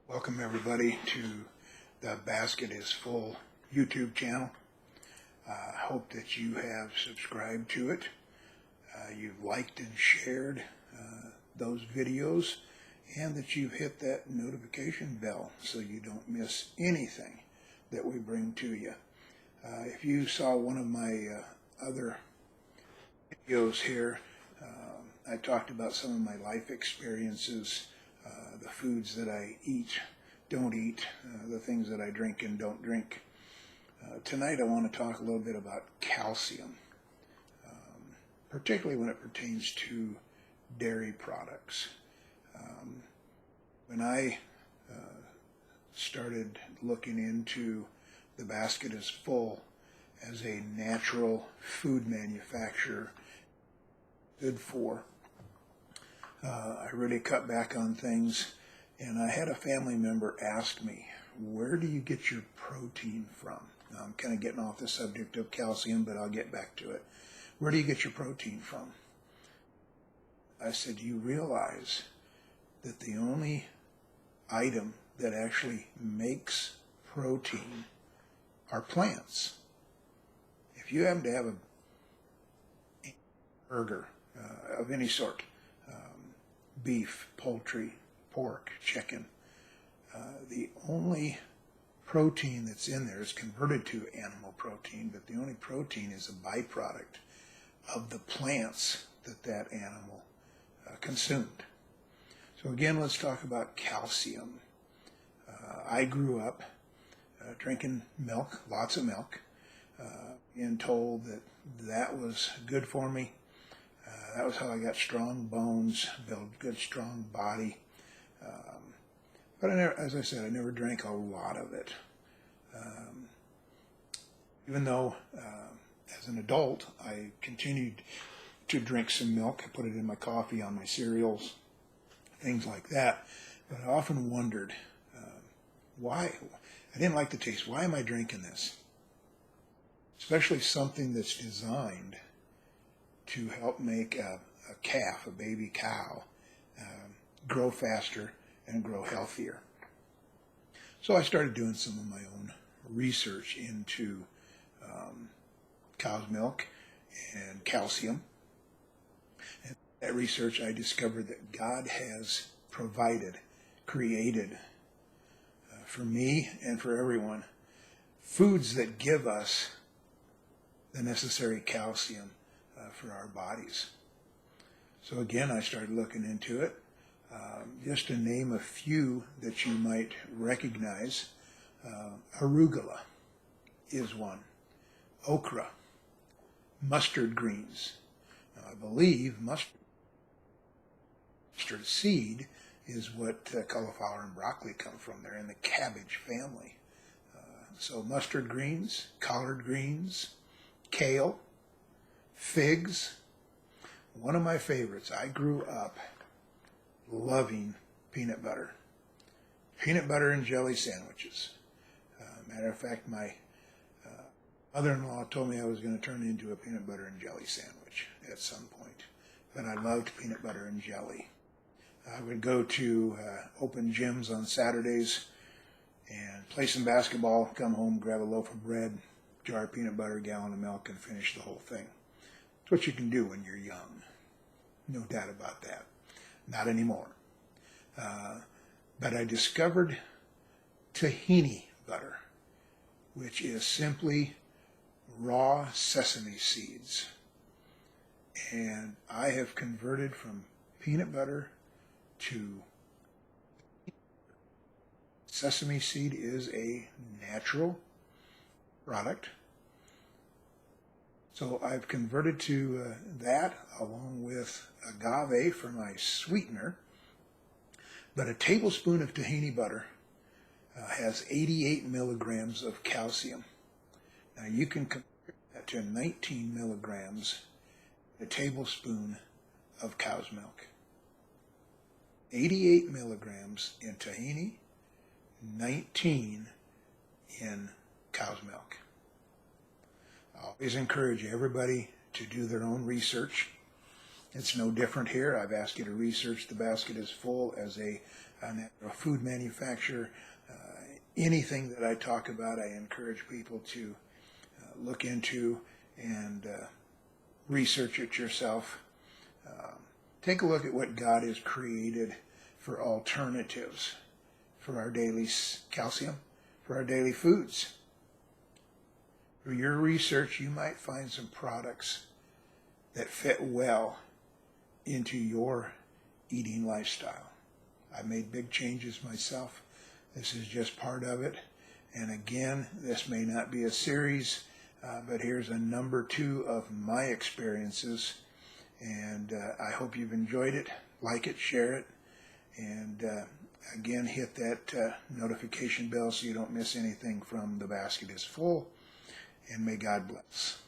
Welcome everybody to the Basket is Full YouTube channel. I hope that you have subscribed to it. You've liked and shared those videos, and that you've hit that notification bell so you don't miss anything that we bring to you. If you saw one of my other videos here, I talked about some of my life experiences, the foods that I eat, don't eat, the things that I drink and don't drink. Tonight I want to talk a little bit about calcium, particularly when it pertains to dairy products. When I started looking into the Basket is Full as a natural food manufacturer, good for, I really cut back on things, and I had a family member ask me, where do you get your protein from? Now, I'm kind of getting off the subject of calcium, but I'll get back to it. Where do you get your protein from? I said, you realize that the only item that actually makes protein are plants. If you happen to have a burger of any sort, beef, poultry, pork, chicken, the only protein that's in there is converted to animal protein, but the only protein is a byproduct of the plants that animal consumed. So again, let's talk about calcium. I grew up drinking milk, lots of milk, being told that was good for me. That was how I got strong bones, build good strong body. But as I said, I never drank a lot of it. Even though as an adult, I continued to drink some milk. I put it in my coffee, on my cereals, things like that. But I often wondered, why? I didn't like the taste. Why am I drinking this? Especially something that's designed to help make a calf, a baby cow, grow faster and grow healthier. So I started doing some of my own research into cow's milk and calcium. And that research, I discovered that God has created for me and for everyone, foods that give us the necessary calcium for our bodies. So again, I started looking into it. Just to name a few that you might recognize, arugula is one, okra, mustard greens. Now, I believe mustard seed is what cauliflower and broccoli come from. They're in the cabbage family. So mustard greens, collard greens, kale, figs. One of my favorites, I grew up loving peanut butter. Peanut butter and jelly sandwiches. Matter of fact, my mother-in-law told me I was going to turn into a peanut butter and jelly sandwich at some point. But I loved peanut butter and jelly. I would go to open gyms on Saturdays and play some basketball, come home, grab a loaf of bread, jar of peanut butter, gallon of milk, and finish the whole thing. It's what you can do when you're young. No doubt about that. Not anymore. But I discovered tahini butter, which is simply raw sesame seeds. And I have converted from peanut butter to sesame seed is a natural product. So I've converted to that along with agave for my sweetener. But a tablespoon of tahini butter has 88 milligrams of calcium. Now you can compare that to 19 milligrams, a tablespoon of cow's milk. 88 milligrams in tahini, 19 in cow's milk. I always encourage everybody to do their own research It's no different here. I've asked you to research The Basket is Full as a food manufacturer. Anything that I talk about, I encourage people to look into and research it yourself. Take a look at what God has created for alternatives for our daily calcium, for our daily foods. Through your research, you might find some products that fit well into your eating lifestyle. I made big changes myself. This is just part of it. And again, this may not be a series, but here's a number 2 of my experiences. And I hope you've enjoyed it. Like it, share it, and again, hit that notification bell so you don't miss anything from The Basket is Full. And may God bless.